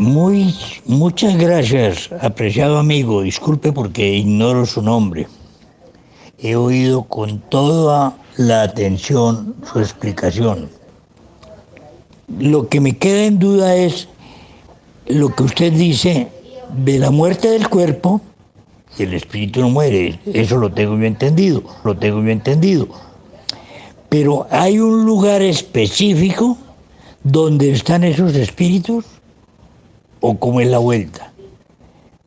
Muchas gracias, apreciado amigo. Disculpe porque ignoro su nombre. He oído con toda la atención su explicación. Lo que me queda en duda es lo que usted dice de la muerte del cuerpo y el espíritu no muere. Eso lo tengo yo entendido. Pero hay un lugar específico donde están esos espíritus o cómo es la vuelta.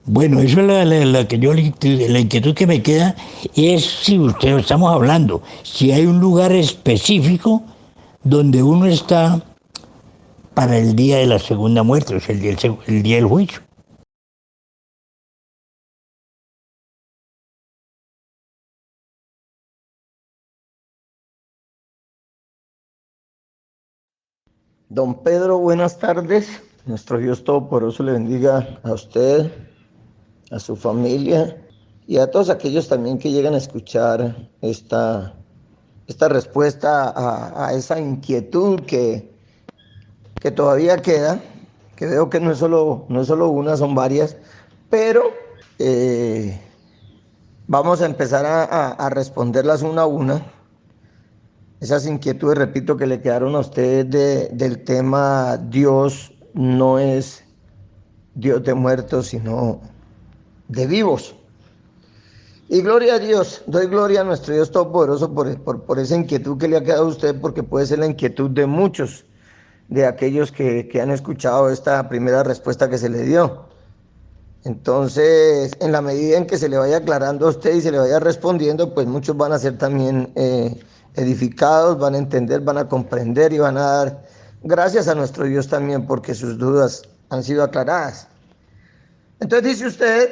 Bueno, eso es la inquietud que me queda es si usted estamos hablando, si hay un lugar específico donde uno está para el día de la segunda muerte, o sea, el día del juicio. Don Pedro, buenas tardes. Nuestro Dios Todopoderoso le bendiga a usted, a su familia y a todos aquellos también que llegan a escuchar esta respuesta a esa inquietud que todavía queda, que veo que no es solo una, son varias, pero eh, vamos a empezar a responderlas una a una. Esas inquietudes, repito, que le quedaron a usted del tema Dios no es Dios de muertos, sino de vivos. Y gloria a Dios, doy gloria a nuestro Dios Todopoderoso por esa inquietud que le ha quedado a usted, porque puede ser la inquietud de muchos de aquellos que han escuchado esta primera respuesta que se le dio. Entonces, en la medida en que se le vaya aclarando a usted y se le vaya respondiendo, pues muchos van a ser también edificados, van a entender, van a comprender y van a dar gracias a nuestro Dios también porque sus dudas han sido aclaradas. Entonces dice usted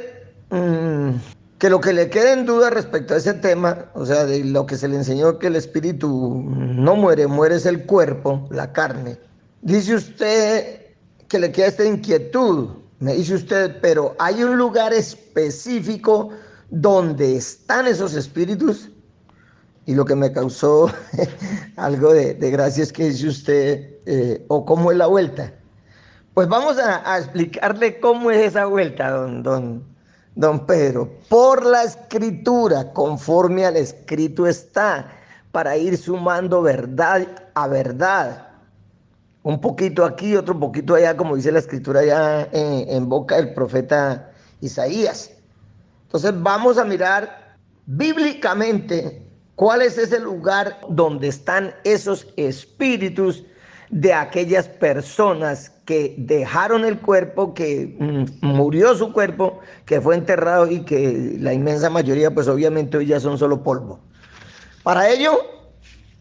que lo que le queda en duda respecto a ese tema, o sea, de lo que se le enseñó que el espíritu no muere, muere es el cuerpo, la carne. Dice usted que le queda esta inquietud, me dice usted, pero hay un lugar específico donde están esos espíritus. Y lo que me causó algo de gracia es que dice usted, o cómo es la vuelta. Pues vamos a explicarle cómo es esa vuelta, don Pedro. Por la escritura, conforme al escrito está, para ir sumando verdad a verdad. Un poquito aquí, otro poquito allá, como dice la escritura ya en boca del profeta Isaías. Entonces vamos a mirar bíblicamente cuál es ese lugar donde están esos espíritus de aquellas personas que dejaron el cuerpo, que murió su cuerpo, que fue enterrado y que la inmensa mayoría pues obviamente hoy ya son solo polvo. Para ello,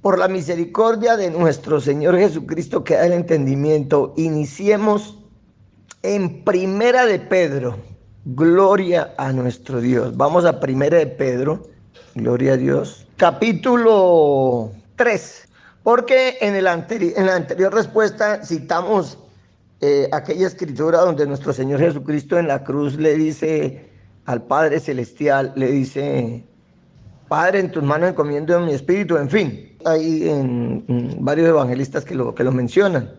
por la misericordia de nuestro Señor Jesucristo que da el entendimiento, iniciemos en Primera de Pedro. Gloria a nuestro Dios. Vamos a Primera de Pedro. Gloria a Dios. Capítulo 3. Porque en la anterior respuesta citamos aquella escritura donde nuestro Señor Jesucristo en la cruz le dice al Padre Celestial, le dice: Padre, en tus manos encomiendo mi espíritu. En fin, hay varios evangelistas que lo mencionan.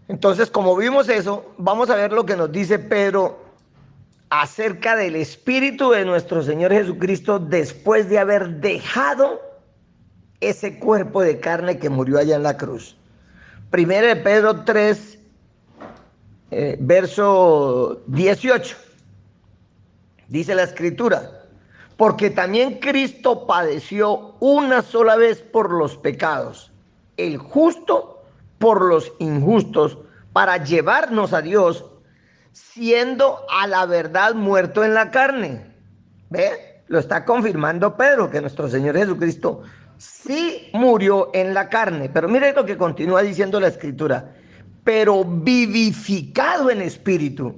Entonces, como vimos eso, vamos a ver lo que nos dice Pedro acerca del espíritu de nuestro Señor Jesucristo después de haber dejado ese cuerpo de carne que murió allá en la cruz. Primero de Pedro 3, verso 18. Dice la escritura: porque también Cristo padeció una sola vez por los pecados, el justo por los injustos, para llevarnos a Dios, siendo a la verdad muerto en la carne. ¿Ve? Lo está confirmando Pedro, que nuestro Señor Jesucristo sí murió en la carne. Pero mire lo que continúa diciendo la escritura: pero vivificado en espíritu.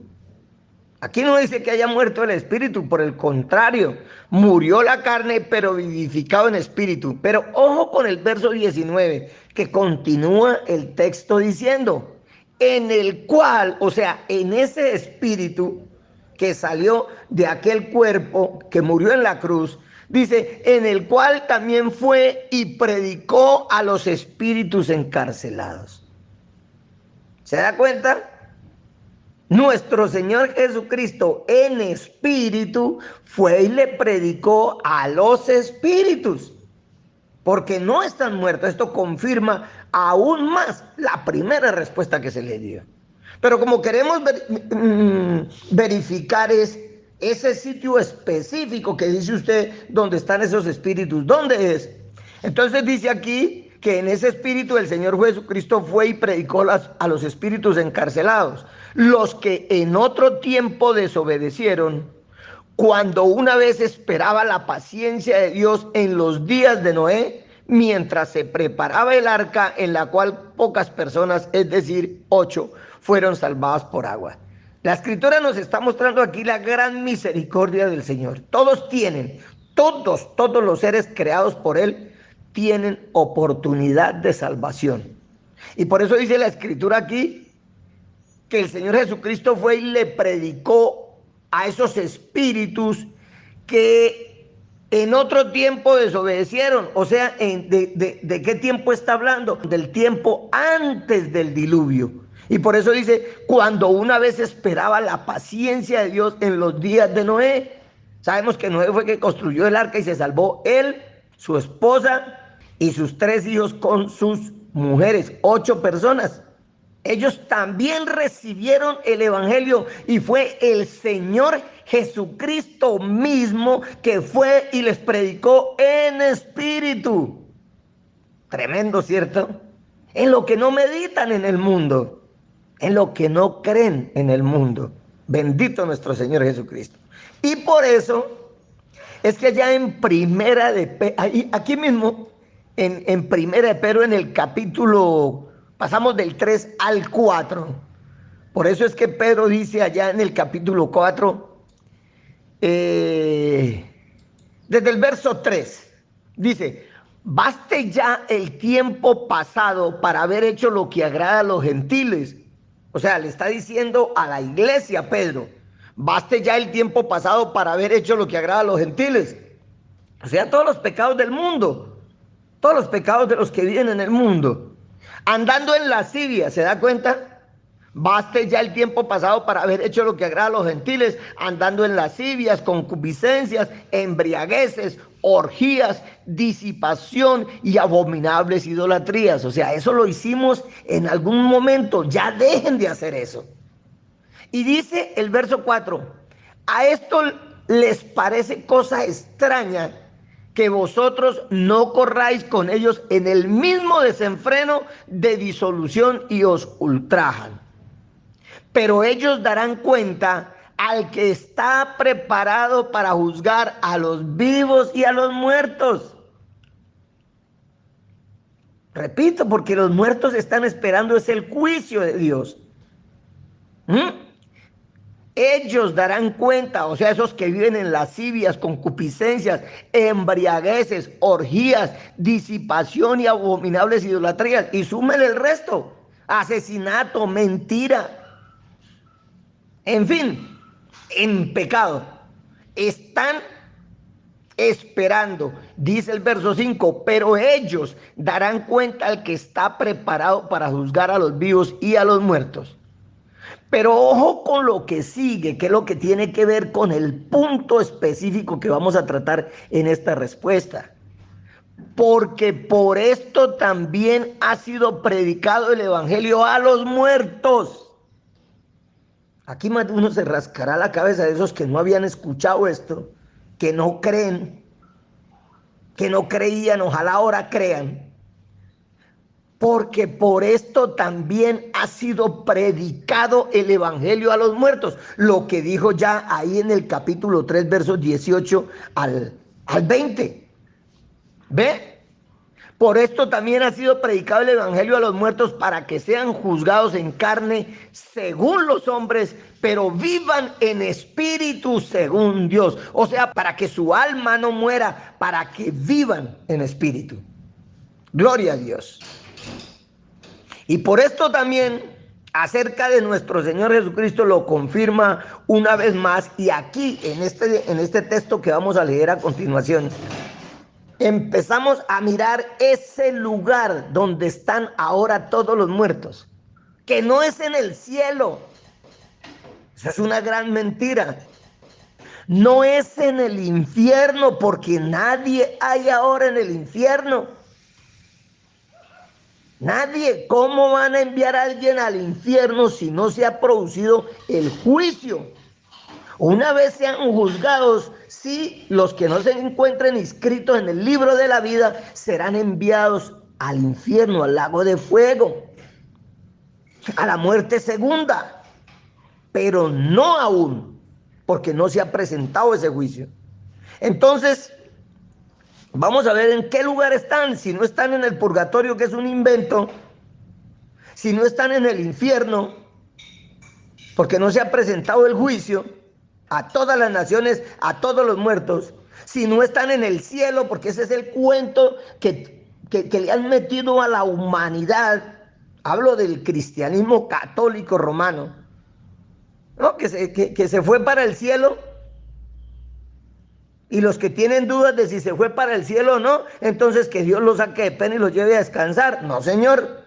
Aquí no dice que haya muerto el espíritu, por el contrario, murió la carne, pero vivificado en espíritu. Pero ojo con el verso 19, que continúa el texto diciendo: en el cual, o sea, en ese espíritu que salió de aquel cuerpo que murió en la cruz, dice, en el cual también fue y predicó a los espíritus encarcelados. ¿Se da cuenta? Nuestro Señor Jesucristo en espíritu fue y le predicó a los espíritus, porque no están muertos. Esto confirma aún más la primera respuesta que se le dio. Pero como queremos verificar ese sitio específico que dice usted donde están esos espíritus, ¿dónde es? Entonces dice aquí que en ese espíritu el Señor Jesucristo fue y predicó a los espíritus encarcelados, los que en otro tiempo desobedecieron, cuando una vez esperaba la paciencia de Dios en los días de Noé, mientras se preparaba el arca en la cual pocas personas, es decir, 8, fueron salvadas por agua. La escritura nos está mostrando aquí la gran misericordia del Señor. Todos los seres creados por Él tienen oportunidad de salvación. Y por eso dice la escritura aquí que el Señor Jesucristo fue y le predicó a esos espíritus que en otro tiempo desobedecieron. O sea, ¿de qué tiempo está hablando? Del tiempo antes del diluvio. Y por eso dice, cuando una vez esperaba la paciencia de Dios en los días de Noé. Sabemos que Noé fue que construyó el arca y se salvó él, su esposa y sus 3 hijos con sus mujeres, 8 personas. Ellos también recibieron el evangelio y fue el Señor Jesucristo mismo que fue y les predicó en espíritu. Tremendo, ¿cierto? En lo que no meditan en el mundo, en lo que no creen en el mundo. Bendito nuestro Señor Jesucristo. Y por eso es que ya en primera de Pedro, aquí mismo, en primera de Pedro, en el capítulo, pasamos del 3 al 4. Por eso es que Pedro dice allá en el capítulo 4, desde el verso 3, dice, baste ya el tiempo pasado para haber hecho lo que agrada a los gentiles. O sea, le está diciendo a la iglesia Pedro, baste ya el tiempo pasado para haber hecho lo que agrada a los gentiles. O sea, todos los pecados del mundo, todos los pecados de los que viven en el mundo. Andando en lascivia, ¿se da cuenta? Baste ya el tiempo pasado para haber hecho lo que agrada a los gentiles, andando en lascivias, concupiscencias, embriagueces, orgías, disipación y abominables idolatrías. O sea, eso lo hicimos en algún momento, ya dejen de hacer eso. Y dice el verso 4, a esto les parece cosa extraña que vosotros no corráis con ellos en el mismo desenfreno de disolución y os ultrajan. Pero ellos darán cuenta al que está preparado para juzgar a los vivos y a los muertos. Repito, porque los muertos están esperando es el juicio de Dios. Ellos darán cuenta, o sea, esos que viven en lascivias, concupiscencias, embriagueces, orgías, disipación y abominables idolatrías. Y sumen el resto, asesinato, mentira. En fin, en pecado. Están esperando, dice el verso 5, pero ellos darán cuenta al que está preparado para juzgar a los vivos y a los muertos. Pero ojo con lo que sigue, que es lo que tiene que ver con el punto específico que vamos a tratar en esta respuesta. Porque por esto también ha sido predicado el evangelio a los muertos. Aquí más de uno se rascará la cabeza de esos que no habían escuchado esto, que no creen, que no creían, ojalá ahora crean. Porque por esto también ha sido predicado el evangelio a los muertos. Lo que dijo ya ahí en el capítulo 3, versos 18 al 20. ¿Ve? Por esto también ha sido predicado el evangelio a los muertos para que sean juzgados en carne según los hombres, pero vivan en espíritu según Dios. O sea, para que su alma no muera, para que vivan en espíritu. Gloria a Dios. Y por esto también acerca de nuestro Señor Jesucristo lo confirma una vez más. Y aquí en este texto que vamos a leer a continuación, empezamos a mirar ese lugar donde están ahora todos los muertos, que no es en el cielo, Eso es una gran mentira. No es en el infierno, porque nadie hay ahora en el infierno. Nadie. ¿Cómo van a enviar a alguien al infierno si no se ha producido el juicio? Una vez sean juzgados, sí, los que no se encuentren inscritos en el libro de la vida serán enviados al infierno, al lago de fuego, a la muerte segunda, pero no aún, porque no se ha presentado ese juicio. Entonces, vamos a ver en qué lugar están. Si no están en el purgatorio, que es un invento, si no están en el infierno, porque no se ha presentado el juicio a todas las naciones, a todos los muertos, si no están en el cielo, porque ese es el cuento que le han metido a la humanidad. Hablo del cristianismo católico romano, ¿no? Que se fue para el cielo. Y los que tienen dudas de si se fue para el cielo o no, entonces que Dios los saque de pena y los lleve a descansar. No, señor.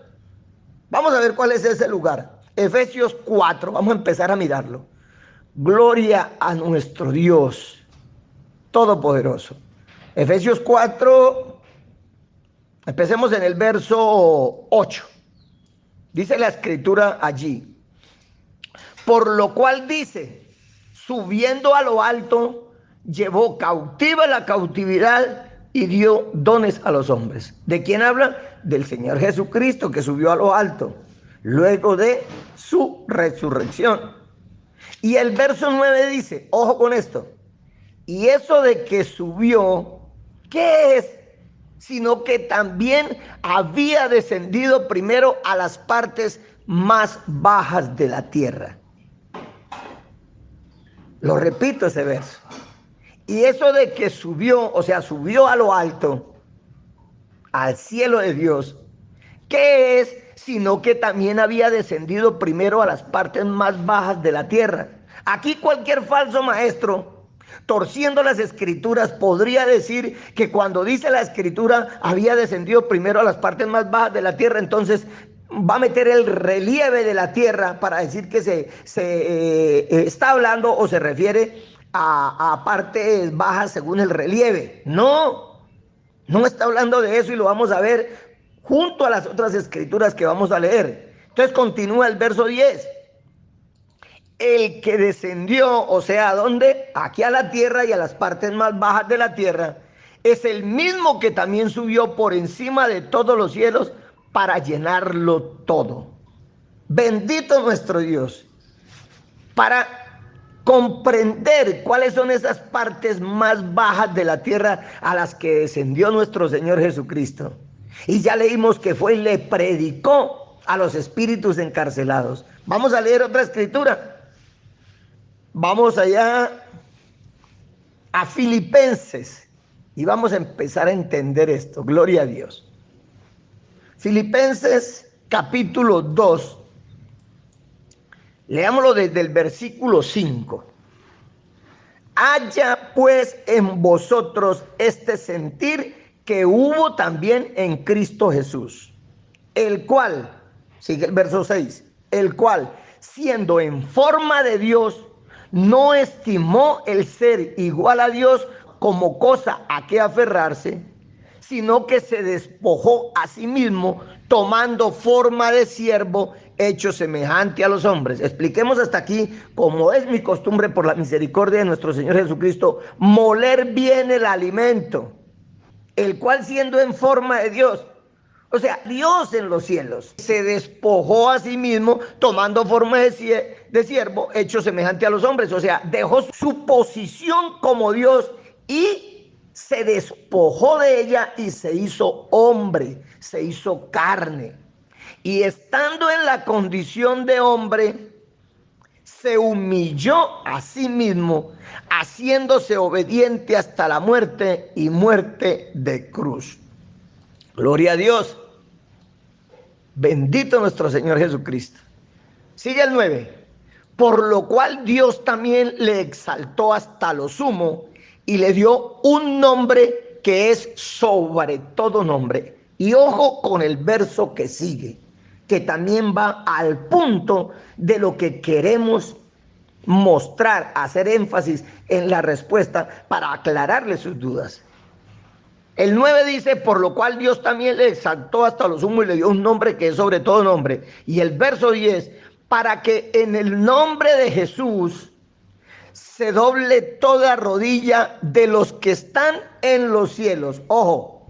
Vamos a ver cuál es ese lugar. Efesios 4, vamos a empezar a mirarlo. Gloria a nuestro Dios Todopoderoso. Efesios 4, empecemos en el verso 8. Dice la escritura allí: por lo cual dice, subiendo a lo alto, llevó cautiva la cautividad y dio dones a los hombres. ¿De quién habla? Del Señor Jesucristo, que subió a lo alto luego de su resurrección. Y el verso 9 dice, ojo con esto: y eso de que subió, ¿qué es? Sino que también había descendido primero a las partes más bajas de la tierra. Lo repito ese verso. Y eso de que subió, o sea, subió a lo alto, al cielo de Dios, ¿qué es? Sino que también había descendido primero a las partes más bajas de la tierra. Aquí cualquier falso maestro, torciendo las escrituras, podría decir que cuando dice la escritura había descendido primero a las partes más bajas de la tierra, entonces va a meter el relieve de la tierra para decir que se está hablando o se refiere a partes bajas según el relieve. No, no está hablando de eso, y lo vamos a ver junto a las otras escrituras que vamos a leer. Entonces continúa el verso 10. El que descendió, o sea, ¿a dónde? Aquí a la tierra y a las partes más bajas de la tierra, es el mismo que también subió por encima de todos los cielos para llenarlo todo. Bendito nuestro Dios. Para comprender cuáles son esas partes más bajas de la tierra a las que descendió nuestro Señor Jesucristo. Y ya leímos que fue y le predicó a los espíritus encarcelados. Vamos a leer otra escritura. Vamos allá a Filipenses y vamos a empezar a entender esto. Gloria a Dios. Filipenses capítulo 2. Leámoslo desde el versículo 5. Haya pues en vosotros este sentir que hubo también en Cristo Jesús, el cual, sigue el verso 6, el cual, siendo en forma de Dios, no estimó el ser igual a Dios como cosa a que aferrarse, sino que se despojó a sí mismo, tomando forma de siervo, hecho semejante a los hombres. Expliquemos hasta aquí, como es mi costumbre por la misericordia de nuestro Señor Jesucristo, moler bien el alimento, el cual siendo en forma de Dios, o sea, Dios en los cielos, se despojó a sí mismo, tomando forma de siervo, hecho semejante a los hombres. O sea, dejó su posición como Dios y se despojó de ella y se hizo hombre, se hizo carne. Y estando en la condición de hombre, se humilló a sí mismo, haciéndose obediente hasta la muerte y muerte de cruz. Gloria a Dios. Bendito nuestro Señor Jesucristo. Sigue el 9. Por lo cual Dios también le exaltó hasta lo sumo y le dio un nombre que es sobre todo nombre. Y ojo con el verso que sigue, que también va al punto de lo que queremos mostrar, hacer énfasis en la respuesta para aclararle sus dudas. El 9 dice, por lo cual Dios también le exaltó hasta lo sumo y le dio un nombre que es sobre todo nombre. Y el verso 10, para que en el nombre de Jesús se doble toda rodilla de los que están en los cielos. Ojo,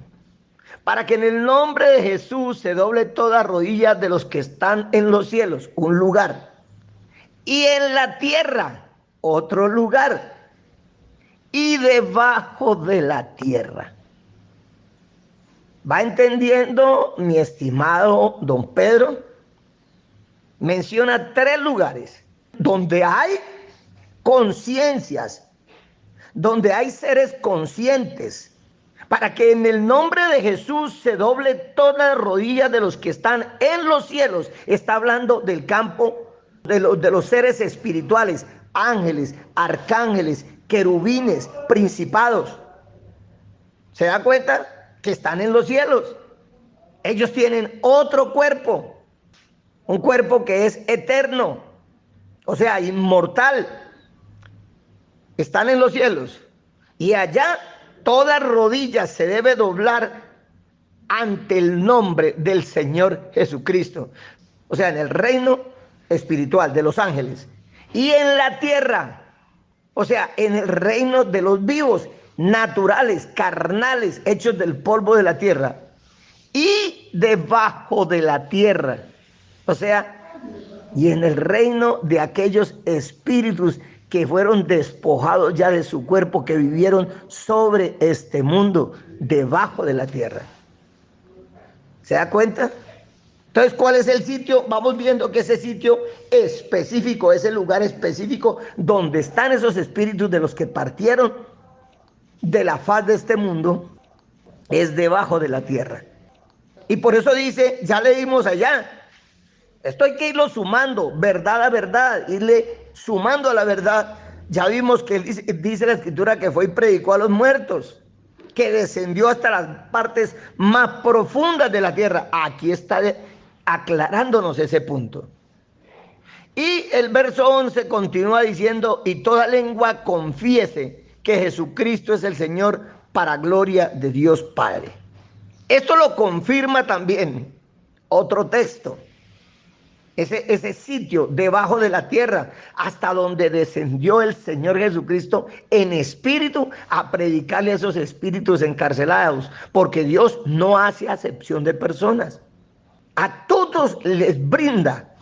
para que en el nombre de Jesús se doble toda rodilla de los que están en los cielos, un lugar. Y en la tierra, otro lugar. Y debajo de la tierra. ¿Va entendiendo, mi estimado don Pedro? Menciona 3 lugares donde hay conciencias, donde hay seres conscientes, para que en el nombre de Jesús se doble toda rodilla de los que están en los cielos. Está hablando del campo de los seres espirituales, ángeles, arcángeles, querubines, principados. ¿Se da cuenta? Que están en los cielos. Ellos tienen otro cuerpo, un cuerpo que es eterno, o sea, inmortal. Están en los cielos y allá toda rodilla se debe doblar ante el nombre del Señor Jesucristo, o sea, en el reino espiritual de los ángeles, y en la tierra, o sea, en el reino de los vivos, naturales, carnales, hechos del polvo de la tierra, y debajo de la tierra, o sea, y en el reino de aquellos espíritus que fueron despojados ya de su cuerpo, que vivieron sobre este mundo, debajo de la tierra. ¿Se da cuenta? Entonces, ¿cuál es el sitio? Vamos viendo que ese sitio específico, ese lugar específico donde están esos espíritus de los que partieron de la faz de este mundo, es debajo de la tierra. Y por eso dice, ya leímos allá, esto hay que irlo sumando, verdad a verdad, irle sumando a la verdad. Ya vimos que dice la escritura que fue y predicó a los muertos, que descendió hasta las partes más profundas de la tierra. Aquí está aclarándonos ese punto. Y el verso 11 continúa diciendo, y toda lengua confiese que Jesucristo es el Señor, para gloria de Dios Padre. Esto lo confirma también otro texto. Ese sitio debajo de la tierra, hasta donde descendió el Señor Jesucristo en espíritu a predicarle a esos espíritus encarcelados, porque Dios no hace acepción de personas. A todos les brinda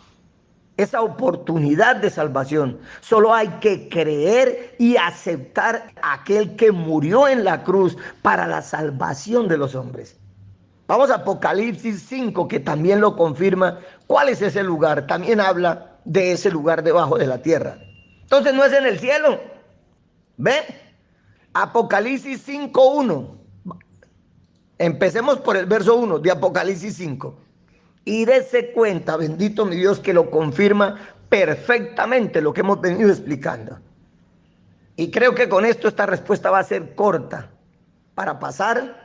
esa oportunidad de salvación. Solo hay que creer y aceptar a aquel que murió en la cruz para la salvación de los hombres. Vamos a Apocalipsis 5, que también lo confirma. ¿Cuál es ese lugar? También habla de ese lugar debajo de la tierra. Entonces no es en el cielo. ¿Ve? Apocalipsis 5:1. Empecemos por el verso 1 de Apocalipsis 5. Y dése cuenta, bendito mi Dios, que lo confirma perfectamente lo que hemos venido explicando. Y creo que con esto esta respuesta va a ser corta para pasar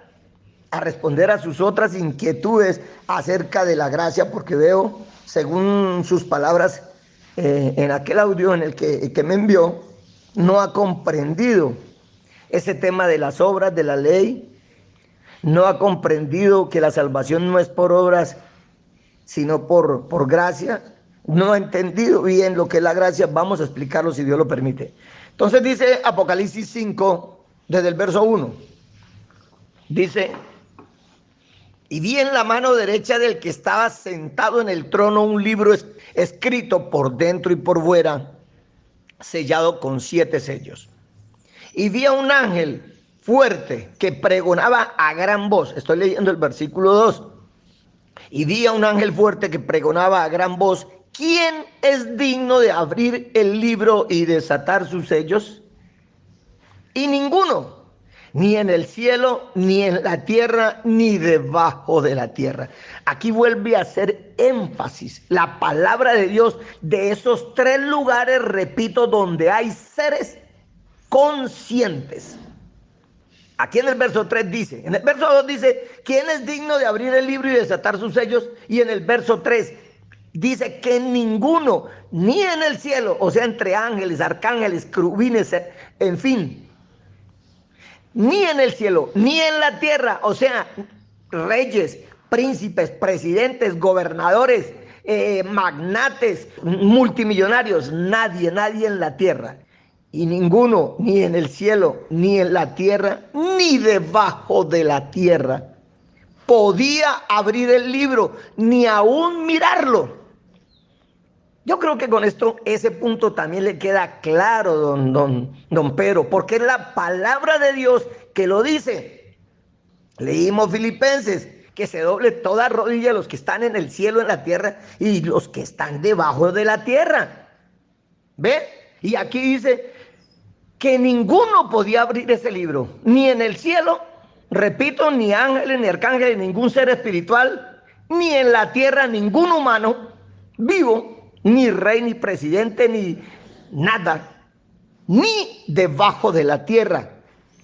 a responder a sus otras inquietudes acerca de la gracia, porque veo, según sus palabras, en aquel audio en el que me envió, no ha comprendido ese tema de las obras de la ley, no ha comprendido que la salvación no es por obras, sino por gracia, no ha entendido bien lo que es la gracia. Vamos a explicarlo si Dios lo permite. Entonces dice Apocalipsis 5, desde el verso 1, dice: y vi en la mano derecha del que estaba sentado en el trono un libro escrito por dentro y por fuera, sellado con 7 sellos. Y vi a un ángel fuerte que pregonaba a gran voz. Estoy leyendo el versículo 2. Y vi a un ángel fuerte que pregonaba a gran voz: ¿quién es digno de abrir el libro y desatar sus sellos? Y ninguno, ni en el cielo, ni en la tierra, ni debajo de la tierra. Aquí vuelve a hacer énfasis la palabra de Dios de esos 3 lugares, repito, donde hay seres conscientes. Aquí en el verso 3 dice, en el verso 2 dice, ¿quién es digno de abrir el libro y desatar sus sellos? Y en el verso 3, dice que ninguno, ni en el cielo, o sea, entre ángeles, arcángeles, querubines, en fin, ni en el cielo, ni en la tierra, o sea, reyes, príncipes, presidentes, gobernadores, magnates, multimillonarios, nadie en la tierra. Y ninguno, ni en el cielo, ni en la tierra, ni debajo de la tierra, podía abrir el libro, ni aún mirarlo. Yo creo que con esto ese punto también le queda claro, don Pedro, porque es la palabra de Dios que lo dice. Leímos Filipenses, que se doble toda rodilla los que están en el cielo, en la tierra, y los que están debajo de la tierra. ¿Ve? Y aquí dice que ninguno podía abrir ese libro, ni en el cielo, repito, ni ángeles, ni arcángeles, ningún ser espiritual, ni en la tierra, ningún humano vivo, ni rey, ni presidente, ni nada, ni debajo de la tierra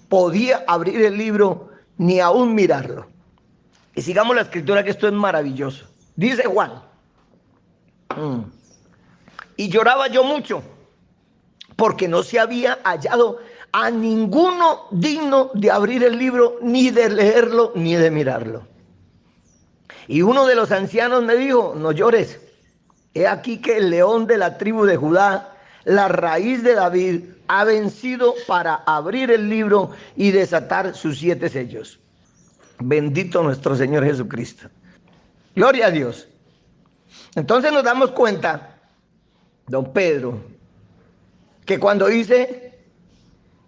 podía abrir el libro, ni aún mirarlo. Y sigamos la escritura, que esto es maravilloso. Dice Juan, y lloraba yo mucho, porque no se había hallado a ninguno digno de abrir el libro, ni de leerlo, ni de mirarlo. Y uno de los ancianos me dijo, no llores, he aquí que el león de la tribu de Judá, la raíz de David, ha vencido para abrir el libro y desatar sus 7 sellos. Bendito nuestro Señor Jesucristo. Gloria a Dios. Entonces nos damos cuenta, don Pedro, que cuando dice,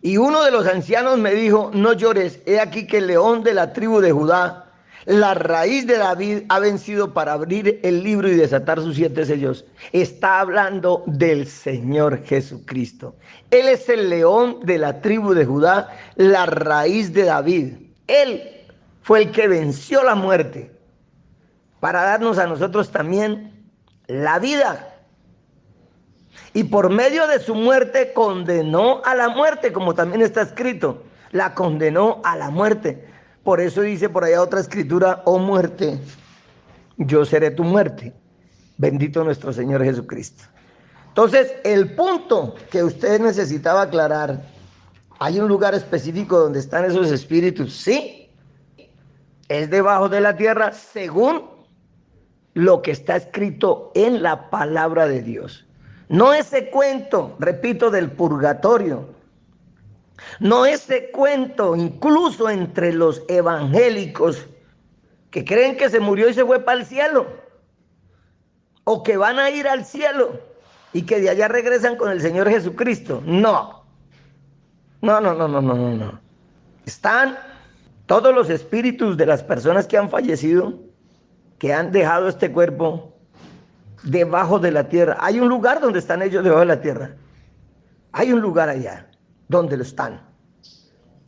y uno de los ancianos me dijo, no llores, he aquí que el león de la tribu de Judá, la raíz de David, ha vencido para abrir el libro y desatar sus 7 sellos. Está hablando del Señor Jesucristo. Él es el león de la tribu de Judá, la raíz de David. Él fue el que venció la muerte para darnos a nosotros también la vida. Y por medio de su muerte condenó a la muerte, como también está escrito, la condenó a la muerte. Por eso dice por allá otra escritura, oh muerte, yo seré tu muerte. Bendito nuestro Señor Jesucristo. Entonces, el punto que usted necesitaba aclarar, ¿hay un lugar específico donde están esos espíritus? Sí, es debajo de la tierra, según lo que está escrito en la palabra de Dios. No ese cuento, repito, del purgatorio. No ese cuento, incluso entre los evangélicos, que creen que se murió y se fue para el cielo, o que van a ir al cielo y que de allá regresan con el Señor Jesucristo. No. Están todos los espíritus de las personas que han fallecido, que han dejado este cuerpo debajo de la tierra. Hay un lugar donde están ellos debajo de la tierra. Hay un lugar allá donde lo están.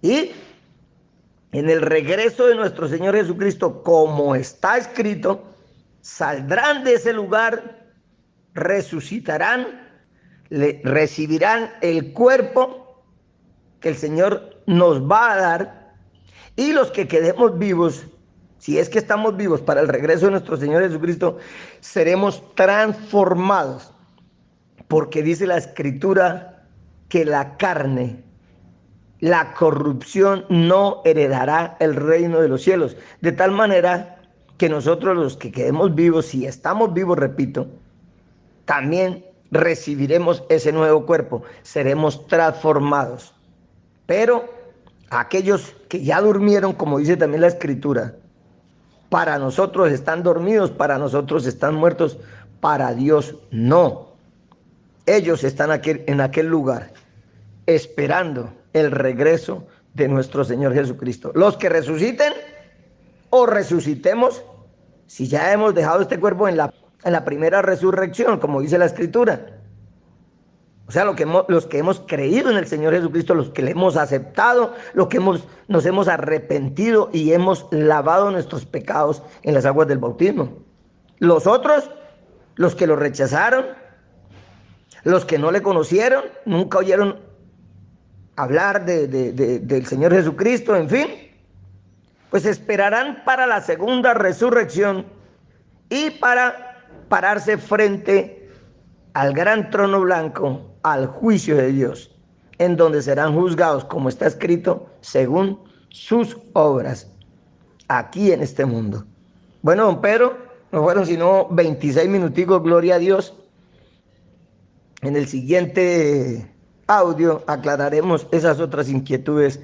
Y en el regreso de nuestro Señor Jesucristo, como está escrito, saldrán de ese lugar, resucitarán, recibirán el cuerpo que el Señor nos va a dar, y los que quedemos vivos, si es que estamos vivos para el regreso de nuestro Señor Jesucristo, seremos transformados, porque dice la Escritura que la carne, la corrupción, no heredará el reino de los cielos. De tal manera que nosotros, los que quedemos vivos, si estamos vivos, repito, también recibiremos ese nuevo cuerpo, seremos transformados. Pero aquellos que ya durmieron, como dice también la Escritura, para nosotros están dormidos, para nosotros están muertos, para Dios no. Ellos están en aquel lugar, esperando el regreso de nuestro Señor Jesucristo. Los que resuciten o resucitemos, si ya hemos dejado este cuerpo en la primera resurrección, como dice la Escritura. O sea, los que hemos creído en el Señor Jesucristo, los que le hemos aceptado, los que nos hemos arrepentido y hemos lavado nuestros pecados en las aguas del bautismo. Los otros, los que lo rechazaron, los que no le conocieron, nunca oyeron hablar del Señor Jesucristo, en fin, pues esperarán para la segunda resurrección y para pararse frente al gran trono blanco, al juicio de Dios, en donde serán juzgados, como está escrito, según sus obras, aquí en este mundo. Bueno, don Pedro, no fueron sino 26 minuticos, gloria a Dios. En el siguiente audio aclararemos esas otras inquietudes,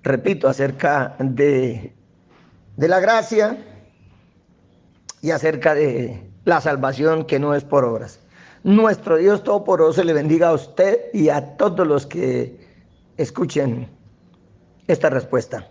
repito, acerca de la gracia y acerca de la salvación que no es por obras. Nuestro Dios Todopoderoso le bendiga a usted y a todos los que escuchen esta respuesta.